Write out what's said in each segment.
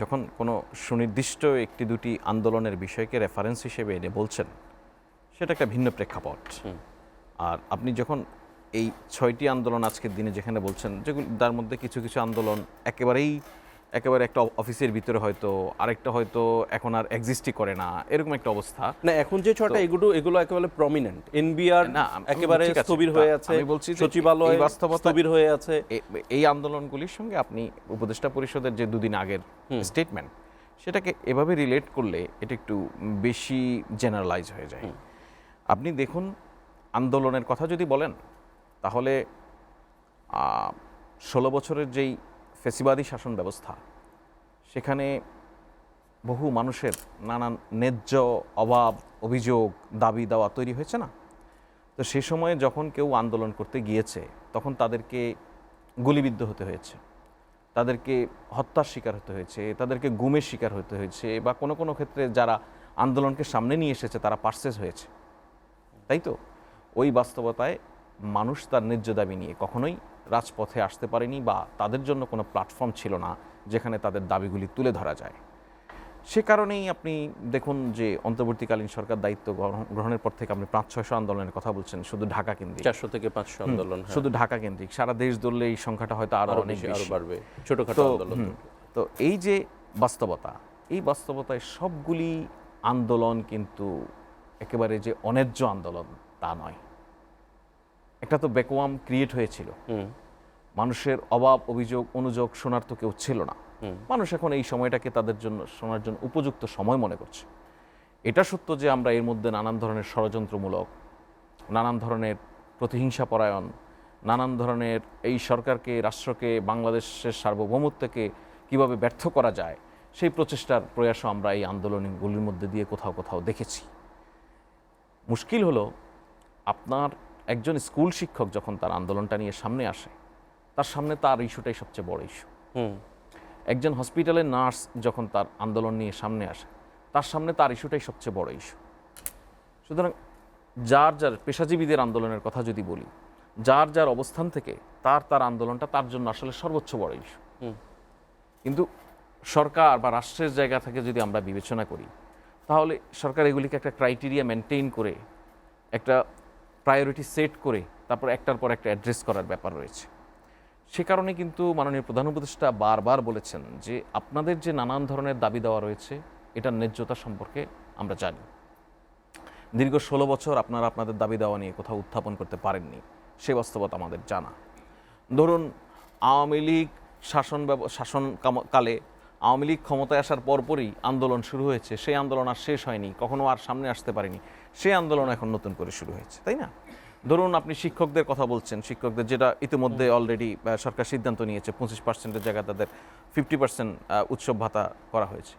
যখন কোনো সুনির্দিষ্ট একটি দুটি আন্দোলনের বিষয়কে রেফারেন্স হিসেবে এনে বলছেন, সেটা একটা ভিন্ন প্রেক্ষাপট। আর আপনি যখন এই 6টি আন্দোলন আজকের দিনে যেখানে বলছেন, যেগুলো তার মধ্যে কিছু কিছু আন্দোলন একেবারে একটা অফিসের ভিতরে হয়তো, আরেকটা হয়তো এখন আর এক্সিস্টই করে না, এরকম একটা অবস্থা। না, এখন যে 6টা এগুলো একেবারে প্রমিনেন্ট। এনবিআর না, একেবারে ঠিক আছে, স্থবির হয়ে আছে, আমি বলছি যে সচিবালয় এই বাস্তবতা স্থবির হয়ে আছে। এই আন্দোলনগুলির সঙ্গে আপনি উপদেষ্টা পরিষদের যে দুদিন আগের স্টেটমেন্ট, সেটাকে এভাবে রিলেট করলে এটা একটু বেশি জেনারেলাইজ হয়ে যায়। আপনি দেখুন, আন্দোলনের কথা যদি বলেন, তাহলে 16 বছরের যেই ফ্যাসিবাদী শাসন ব্যবস্থা, সেখানে বহু মানুষের নানান ন্যায্য অভাব, অভিযোগ, দাবি দাওয়া তৈরি হয়েছে না? তো সে সময়ে যখন কেউ আন্দোলন করতে গিয়েছে, তখন তাদেরকে গুলিবিদ্ধ হতে হয়েছে, তাদেরকে হত্যার শিকার হতে হয়েছে, তাদেরকে গুমের শিকার হতে হয়েছে, বা কোনো কোনো ক্ষেত্রে যারা আন্দোলনকে সামনে নিয়ে এসেছে তারা পার্সেস হয়েছে, তাই তো? ওই বাস্তবতায় মানুষ তার ন্যায্য দাবি নিয়ে কখনোই রাজপথে আসতে পারেনি, বা তাদের জন্য কোনো প্ল্যাটফর্ম ছিল না যেখানে তাদের দাবিগুলি তুলে ধরা যায়। সে কারণেই আপনি দেখুন যে অন্তর্বর্তীকালীন সরকার দায়িত্ব গ্রহণের পর থেকে আপনি 500-600 আন্দোলনের কথা বলছেন, শুধু ঢাকা কেন্দ্রিক। 400 থেকে 500 আন্দোলন, শুধু ঢাকা কেন্দ্রিক। সারা দেশ ধরলে এই সংখ্যাটা হয়তো আরো অনেক আরো বেশি বাড়বে, ছোটখাটো আন্দোলন। তো এই যে বাস্তবতা, এই বাস্তবতায় সবগুলি আন্দোলন কিন্তু একেবারে যে অন্যায্য আন্দোলন তা নয়। একটা তো ভ্যাকুয়াম ক্রিয়েট হয়েছিল, মানুষের অভাব, অভিযোগ, অনুযোগ শোনার তো কেউ ছিল না। মানুষ এখন এই সময়টাকে তাদের জন্য শোনার জন্য উপযুক্ত সময় মনে করছে। এটা সত্য যে আমরা এর মধ্যে নানান ধরনের ষড়যন্ত্রমূলক, নানান ধরনের প্রতিহিংসা পরায়ণ, নানান ধরনের এই সরকারকে, রাষ্ট্রকে, বাংলাদেশের সার্বভৌমত্বকে কিভাবে ব্যর্থ করা যায়, সেই প্রচেষ্টার প্রয়াসও আমরা এই আন্দোলনগুলির মধ্যে দিয়ে কোথাও কোথাও দেখেছি। মুশকিল হলো, আপনার একজন স্কুল শিক্ষক যখন তার আন্দোলনটা নিয়ে সামনে আসে, তার সামনে তার ইস্যুটাই সবচেয়ে বড় ইস্যু। একজন হসপিটালের নার্স যখন তার আন্দোলন নিয়ে সামনে আসে, তার সামনে তার ইস্যুটাই সবচেয়ে বড় ইস্যু। সুতরাং যার যার পেশাজীবীদের আন্দোলনের কথা যদি বলি, যার যার অবস্থান থেকে তার আন্দোলনটা তার জন্য আসলে সর্বোচ্চ বড় ইস্যু। কিন্তু সরকার বা রাষ্ট্রের জায়গা থেকে যদি আমরা বিবেচনা করি, তাহলে সরকার এগুলিকে একটা ক্রাইটেরিয়া মেনটেইন করে, একটা প্রায়োরিটি সেট করে তারপর একটার পর একটা অ্যাড্রেস করার ব্যাপার রয়েছে। সে কারণে কিন্তু মাননীয় প্রধান উপদেষ্টা বারবার বলেছেন যে আপনাদের যে নানান ধরনের দাবি দেওয়া রয়েছে, এটার ন্যায্যতা সম্পর্কে আমরা জানি। দীর্ঘ 16 বছর আপনারা আপনাদের দাবি দেওয়া নিয়ে কোথাও উত্থাপন করতে পারেননি, সে বাস্তবতা আমাদের জানা। ধরুন, আওয়ামী লীগ শাসনকালে আওয়ামী লীগ ক্ষমতায় আসার পরপরই আন্দোলন শুরু হয়েছে, সেই আন্দোলন আর শেষ হয়নি, কখনো আর সামনে আসতে পারেনি, সেই আন্দোলন এখন নতুন করে শুরু হয়েছে, তাই না? ধরুন, আপনি শিক্ষকদের কথা বলছেন, শিক্ষকদের যেটা ইতিমধ্যে অলরেডি সরকার সিদ্ধান্ত নিয়েছে, 25%-এর জায়গায় তাদের 50% উৎসব ভাতা করা হয়েছে।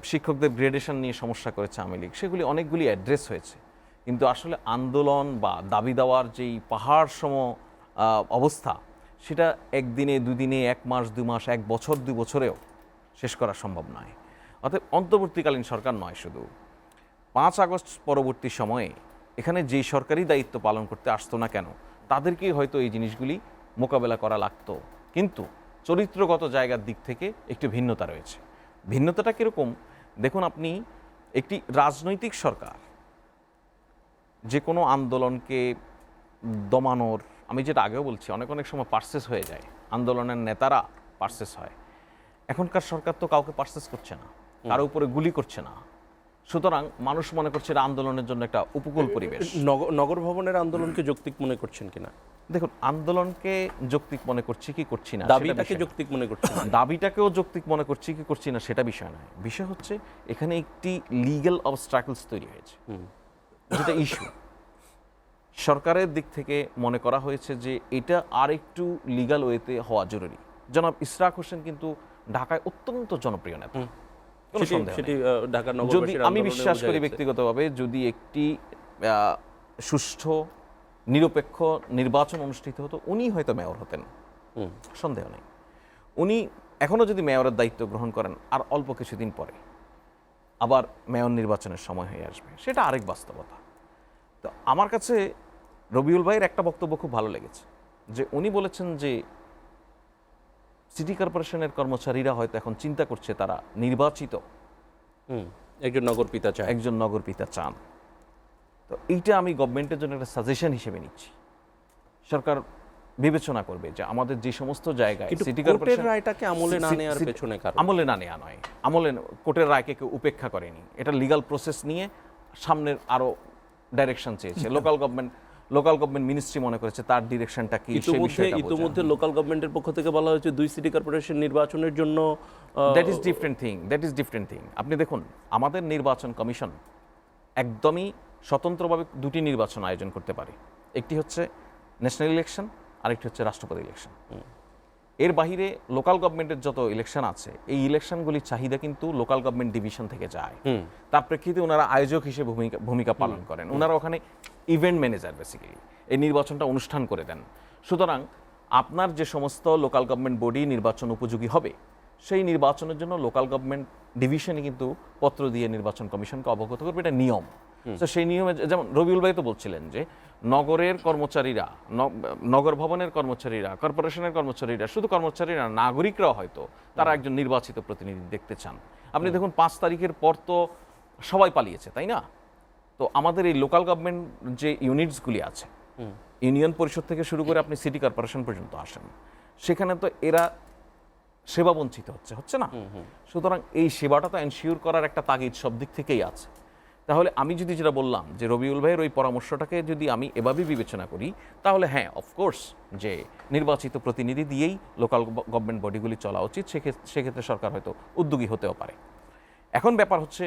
শিক্ষকদের গ্রেডেশন নিয়ে সমস্যা করেছে আওয়ামী লীগ, সেগুলি অনেকগুলি অ্যাড্রেস হয়েছে। কিন্তু আসলে আন্দোলন বা দাবি দেওয়ার যেই পাহাড় সম অবস্থা, সেটা একদিনে, দুদিনে, 1 মাস, 2 মাস, 1 বছর, 2 বছরেও শেষ করা সম্ভব নয়। অতএব অন্তর্বর্তীকালীন সরকার নয়, শুধু 5 আগস্ট পরবর্তী সময়ে এখানে যেই সরকারি দায়িত্ব পালন করতে আসতো না কেন, তাদেরকেই হয়তো এই জিনিসগুলি মোকাবেলা করা লাগতো। কিন্তু চরিত্রগত জায়গার দিক থেকে একটু ভিন্নতা রয়েছে। ভিন্নতাটা কীরকম দেখুন, আপনি একটি রাজনৈতিক সরকার যে কোনো আন্দোলনকে দমানোর, আমি যেটা আগেও বলছি, অনেক সময় পার্সেস হয়ে যায়, আন্দোলনের নেতারা পার্সেস হয়। এখনকার সরকার তো কাউকে পার্সেস করছে না, কারো উপরে গুলি করছে না। সুতরাং মানুষ মনে করছে এটা আন্দোলনের জন্য একটা উপকূল পরিবেশ। নগর ভবনের আন্দোলনকে যৌক্তিক মনে করছেন কিনা? দেখুন, আন্দোলনকে যৌক্তিক মনে করছি কি করছি না, দাবিটাকে যৌক্তিক মনে করছেন, দাবিটাকেও যৌক্তিক মনে করছি কি করছি না সেটা বিষয় নয়। বিষয় হচ্ছে এখানে একটি লিগ্যাল অবস্ট্রাকলস তৈরি হয়েছে, যেটা ইস্যু। সরকারের দিক থেকে মনে করা হয়েছে যে এটা আর একটু লিগ্যাল ওয়েতে হওয়া জরুরি। জনাব ইশরাক হোসেন কিন্তু ঢাকায় অত্যন্ত জনপ্রিয় নেতা, যদি আমি বিশ্বাস করি ব্যক্তিগতভাবে, যদি একটি সুষ্ঠু নিরপেক্ষ নির্বাচন অনুষ্ঠিত হতো, উনি হয়তো মেয়র হতেন, সন্দেহ নেই। উনি এখনও যদি মেয়রের দায়িত্ব গ্রহণ করেন, আর অল্প কিছুদিন পরে আবার মেয়র নির্বাচনের সময় হয়ে আসবে, সেটা আরেক বাস্তবতা। তো আমার কাছে রবিউল ভাইয়ের একটা বক্তব্য খুব ভালো লেগেছে, যে উনি বলেছেন যে সিটি কর্পোরেশনের কর্মচারীরা হয়তো এখন চিন্তা করছে তারা নির্বাচিত একজন নগরপিতা চায়। একজন নগরপিতা চান। তো এইটা আমি গভর্নমেন্টের জন্য একটা সাজেশন হিসেবে নিচ্ছি। সরকার বিবেচনা করবে যে আমাদের যে সমস্ত জায়গায় কিন্তু সিটি কোর্টের কর্পোরেশন রায়টাকে আমলে না নেওয়ার পেছনে কারণ আমলে না নেওয়া নয়, কোর্টের রায়কে কেউ উপেক্ষা করেনি, এটা লিগ্যাল প্রসেস নিয়ে সামনের আরো ডাইরেকশন চেয়েছে। লোকাল গভর্নমেন্ট মিনিস্ট্রি মনে করেছে তার ডিরেকশনটা কি সেই বিষয়টা বোঝা। ইতিমধ্যে লোকাল গভর্নমেন্টের পক্ষ থেকে বলা হয়েছে 2 সিটি কর্পোরেশন নির্বাচনের জন্য দ্যাট ইজ ডিফারেন্ট থিং। আপনি দেখুন আমাদের নির্বাচন কমিশন একদমই স্বতন্ত্রভাবে দুটি নির্বাচন আয়োজন করতে পারে। একটি হচ্ছে ন্যাশনাল ইলেকশন, আরেকটি হচ্ছে রাষ্ট্রপতি ইলেকশন। এর বাহিরে লোকাল গভর্নমেন্টের যত ইলেকশন আছে এই ইলেকশনগুলির চাহিদা কিন্তু লোকাল গভর্নমেন্ট ডিভিশন থেকে যায়। তার প্রেক্ষিতে ওনারা আয়োজক হিসেবে ভূমিকা পালন করেন। ওনারা ওখানে ইভেন্ট ম্যানেজার বেসিক্যালি, এই নির্বাচনটা অনুষ্ঠান করে দেন। সুতরাং আপনার যে সমস্ত লোকাল গভর্নমেন্ট বডি নির্বাচন উপযোগী হবে সেই নির্বাচনের জন্য লোকাল গভর্নমেন্ট ডিভিশনে কিন্তু পত্র দিয়ে নির্বাচন কমিশনকে অবগত করবে, এটা নিয়ম। তো সেই নিয়মে যেমন রবিউল ভাই তো বলছিলেন যে নগরের কর্মচারীরা, নগর ভবনের কর্মচারীরা, কর্পোরেশনের কর্মচারীরা, শুধু কর্মচারীরা, নাগরিকরাও হয়তো তারা একজন নির্বাচিত প্রতিনিধি দেখতে চান। আপনি দেখুন 5 তারিখের পর তো সবাই পালিয়েছে, তাই না? তো আমাদের এই লোকাল গভর্নমেন্ট যে ইউনিটসগুলি আছে, ইউনিয়ন পরিষদ থেকে শুরু করে আপনি সিটি কর্পোরেশন পর্যন্ত আসেন, সেখানে তো এরা সেবা বঞ্চিত হচ্ছে না। সুতরাং এই সেবাটা তো এনশিওর করার একটা তাগিদ সব দিক থেকেই আছে। তাহলে আমি যদি যেটা বললাম যে রবিউল ভাইয়ের ওই পরামর্শটাকে যদি আমি এভাবেই বিবেচনা করি, তাহলে হ্যাঁ অফকোর্স যে নির্বাচিত প্রতিনিধি দিয়েই লোকাল গভর্নমেন্ট বডিগুলি চলা উচিত, সেক্ষেত্রে সরকার হয়তো উদ্যোগী হতেও পারে। এখন ব্যাপার হচ্ছে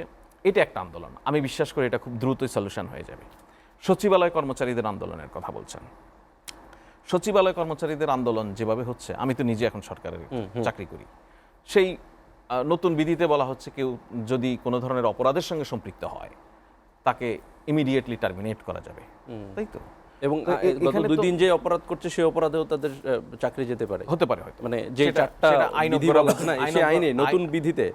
এটা একটা আন্দোলন, আমি বিশ্বাস করি এটা খুব দ্রুতই সলিউশন হয়ে যাবে। সচিবালয় কর্মচারীদের আন্দোলনের কথা বলছেন, সচিবালয় কর্মচারীদের আন্দোলন যেভাবে হচ্ছে, আমি তো নিজে এখন সরকারের চাকরি করি, সেই নতুন বিধিতে বলা হচ্ছে কেউ যদি কোনো ধরনের অপরাধের সঙ্গে সম্পৃক্ত হয় তাকে ইমিডিয়েটলি টার্মিনেট করা যাবে, তাই তো? এবং গত 2 দিন যে অপরাধ করছে সেই অপরাধেও তাদের চাকরি যেতে পারে, হতে পারে হয়তো। মানে যে চারটা বিধি বলা আছে না, সেই আইনে নতুন বিধিতে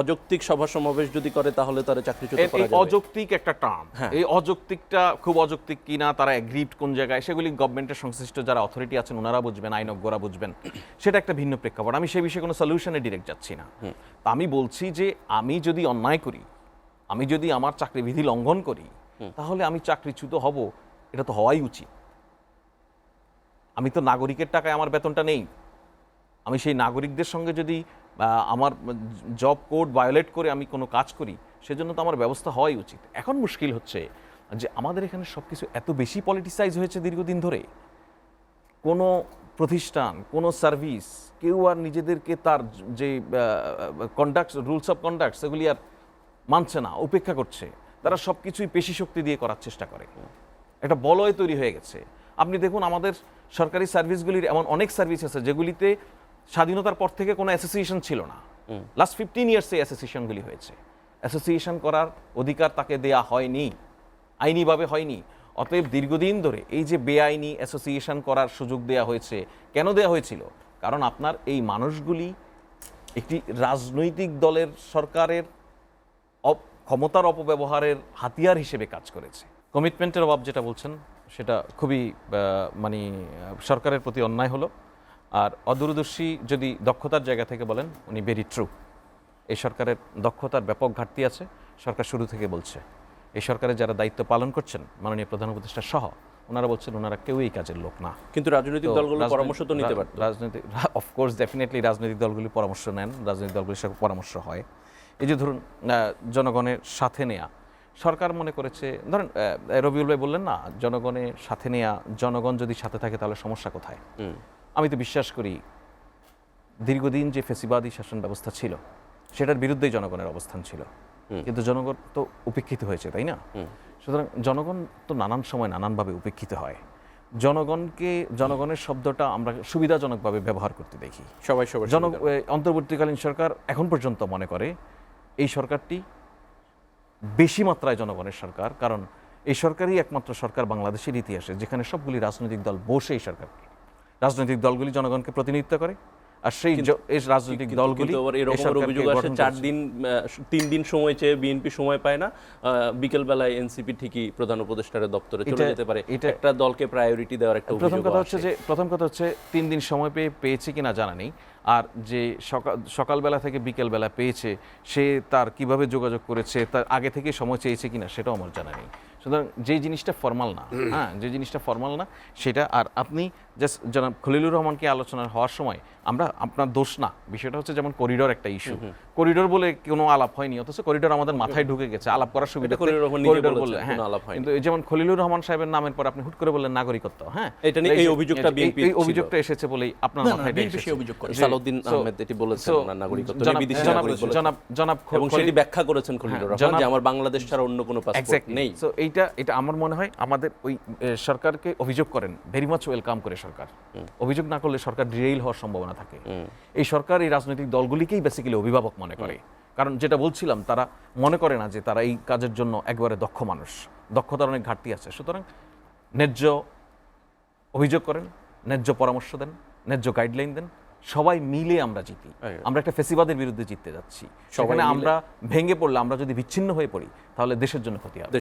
অযৌক্তিক সভা সমাবেশ যদি করে তাহলে তারা চাকরিচ্যুত করা যাবে। অযৌক্তিক একটা টার্ম, এই অযৌক্তিকটা খুব অযৌক্তিক কিনা, তারা এগ্রিড কোন জায়গায়, সেগুলি গভর্নমেন্টের সংশ্লিষ্ট যারা অথরিটি আছেন ওনারা বুঝবেন, আইনজ্ঞরা বুঝবেন, সেটা একটা ভিন্ন প্রেক্ষাপট। আমি সেই বিষয়ে কোনো সলিউশনে ডিরেক্ট যাচ্ছি না। তা আমি বলছি যে আমি যদি অন্যায় করি, আমি যদি আমার চাকরি বিধি লঙ্ঘন করি, তাহলে আমি চাকরিচ্যুত হব, এটা তো হওয়াই উচিত। আমি তো নাগরিকের টাকায় আমার বেতনটা নেই, আমি সেই নাগরিকদের সঙ্গে যদি আমার জব কোড ভায়োলেট করে আমি কোনো কাজ করি, সেজন্য তো আমার ব্যবস্থা হওয়াই উচিত। এখন মুশকিল হচ্ছে যে আমাদের এখানে সব কিছু এত বেশি পলিটিসাইজ হয়েছে দীর্ঘদিন ধরে, কোনো প্রতিষ্ঠান, কোনো সার্ভিস, কেউ আর নিজেদেরকে তার যে কন্ডাক্ট, রুলস অফ কন্ডাক্ট, সেগুলি আর মানছে না, উপেক্ষা করছে। তারা সব কিছুই পেশি শক্তি দিয়ে করার চেষ্টা করে, একটা বলয় তৈরি হয়ে গেছে। আপনি দেখুন আমাদের সরকারি সার্ভিসগুলির এমন অনেক সার্ভিস আছে যেগুলিতে স্বাধীনতার পর থেকে কোনো অ্যাসোসিয়েশন ছিল না, লাস্ট 15 ইয়ার্সে অ্যাসোসিয়েশনগুলি হয়েছে। অ্যাসোসিয়েশন করার অধিকার তাকে দেয়া হয়নি, আইনিভাবে হয়নি। অতএব দীর্ঘদিন ধরে এই যে বেআইনি অ্যাসোসিয়েশন করার সুযোগ দেয়া হয়েছে, কেন দেয়া হয়েছিল? কারণ আপনার এই মানুষগুলি একটি রাজনৈতিক দলের, সরকারের ক্ষমতার অপব্যবহারের হাতিয়ার হিসেবে কাজ করেছে। কমিটমেন্টের অভাব যেটা বলছেন সেটা খুবই মানে সরকারের প্রতি অন্যায় হলো। আর অদূরদর্শী যদি দক্ষতার জায়গা থেকে বলেন, উনি ভেরি ট্রু। এই সরকারের দক্ষতার ব্যাপক ঘাটতি আছে, সরকার শুরু থেকে বলছে। এই সরকারের যারা দায়িত্ব পালন করছেন, মাননীয় প্রধান উপদেষ্টা সহ, ওনারা বলছেন ওনারা কেউই এই কাজের লোক না। কিন্তু রাজনৈতিক দলগুলো পরামর্শ তো নিতে পারত। রাজনৈতিক, অফকোর্স ডেফিনেটলি রাজনৈতিক দলগুলি পরামর্শ নেন, রাজনৈতিক দলগুলির সাথে পরামর্শ হয়। এই যে ধরুন জনগণের সাথে নেয়া, সরকার মনে করেছে, ধরেন রবিউল ভাই বললেন না জনগণের সাথে নেয়া, জনগণ যদি সাথে থাকে তাহলে সমস্যা কোথায়? আমি তো বিশ্বাস করি দীর্ঘদিন যে ফেসিবাদী শাসন ব্যবস্থা ছিল সেটার বিরুদ্ধেই জনগণের অবস্থান ছিল, কিন্তু জনগণ তো উপেক্ষিত হয়েছে, তাই না? সুতরাং জনগণ তো নানান সময় নানানভাবে উপেক্ষিত হয়। জনগণের শব্দটা আমরা সুবিধাজনকভাবে ব্যবহার করতে দেখি সবাই। অন্তর্বর্তীকালীন সরকার এখন পর্যন্ত মনে করে এই সরকারটি বেশি মাত্রায় জনগণের সরকার, কারণ এই সরকারই একমাত্র সরকার বাংলাদেশের ইতিহাসে যেখানে সবগুলি রাজনৈতিক দল বসে এই সরকারকে, রাজনৈতিক দলগুলি জনগণকে প্রতিনিধিত্ব করে, আর এই রাজনৈতিক দলগুলি কিন্তু আবার এই এরকম সরকারকে অভিযোগ আসে গঠন 4 করেছে। দিন 3 দিন সময় চেয়ে বিএনপি সময় পায় না, বিকেল বেলায় এনসিপি ঠিকই প্রধান উপদেষ্টার দপ্তরে চলে যেতে পারে, একটা দলকে প্রায়োরিটি দেওয়ার একটা প্রথম অভিযোগ কথা হচ্ছে যে 3 দিন সময় পেয়েছে কিনা জানা নেই, আর যে সকালবেলা থেকে বিকেলবেলা পেয়েছে সে তার কিভাবে যোগাযোগ করেছে, তার আগে থেকে সময় চেয়েছে কিনা সেটাও আমার জানা নেই। সুতরাং যে জিনিসটা ফর্মাল না, হ্যাঁ, যে জিনিসটা ফর্মাল না সেটা, আর আপনি জাস্ট জনাব খলিলুর রহমানকে আলোচনা হওয়ার সময় আপনার দোষ না, বিষয়টা হচ্ছে যেমন করিডোর একটা ইস্যু, করিডোর বলে কোনো আলাপ হয়নি, অথচ করিডোর আমাদের মাথায় ঢুকে গেছে আলাপ করার সুবিধা খলিলুর রহমান নিজে বলেছেন, হ্যাঁ, কোনো আলাপ হয়নি। কিন্তু যেমন খলিলুর রহমান সাহেবের নামের পর আপনি হুট করে বললেন নাগরিকত্ব, হ্যাঁ, এটা নিয়ে এই অভিযোগটা বিএনপি এই অভিযোগটা এসেছে বলেই আপনার মাথায় এসেছে। অভিযোগ করে সালাউদ্দিন আহমেদ এটি বলেছেন, ওনার নাগরিকত্ব নিয়ে বিদেশি নাগরিক বলেছেন, জনাব এবং সেটি ব্যাখ্যা করেছেন খলিলুর রহমান যে আমার বাংলাদেশ ছাড়া অন্য কোনো পাসপোর্ট নেই। সো এটা আমার মনে হয় আমাদের ওই সরকারকে অভিযোগ করেন ভেরি মাচ ওয়েলকাম করে সরকার, অভিযোগ না করলে সরকার ডিরেইল হওয়ার সম্ভাবনা থাকে। এই সরকার এই রাজনৈতিক দলগুলিকেই বেসিক্যালি অভিভাবক মনে করে, কারণ যেটা বলছিলাম তারা মনে করে না যে তারা এই কাজের জন্য একবারে দক্ষ মানুষ, দক্ষতার অনেক ঘাটতি আছে। সুতরাং ন্যায্য অভিযোগ করেন, ন্যায্য পরামর্শ দেন, ন্যায্য গাইডলাইন দেন, সবাই মিলে আমরা জিতি। আমরা একটা ফেসিবাদের বিরুদ্ধে জিততে যাচ্ছি, সেখানে আমরা ভেঙে পড়লে, আমরা যদি বিচ্ছিন্ন হয়ে পড়ি তাহলে দেশের জন্য ক্ষতি হবে।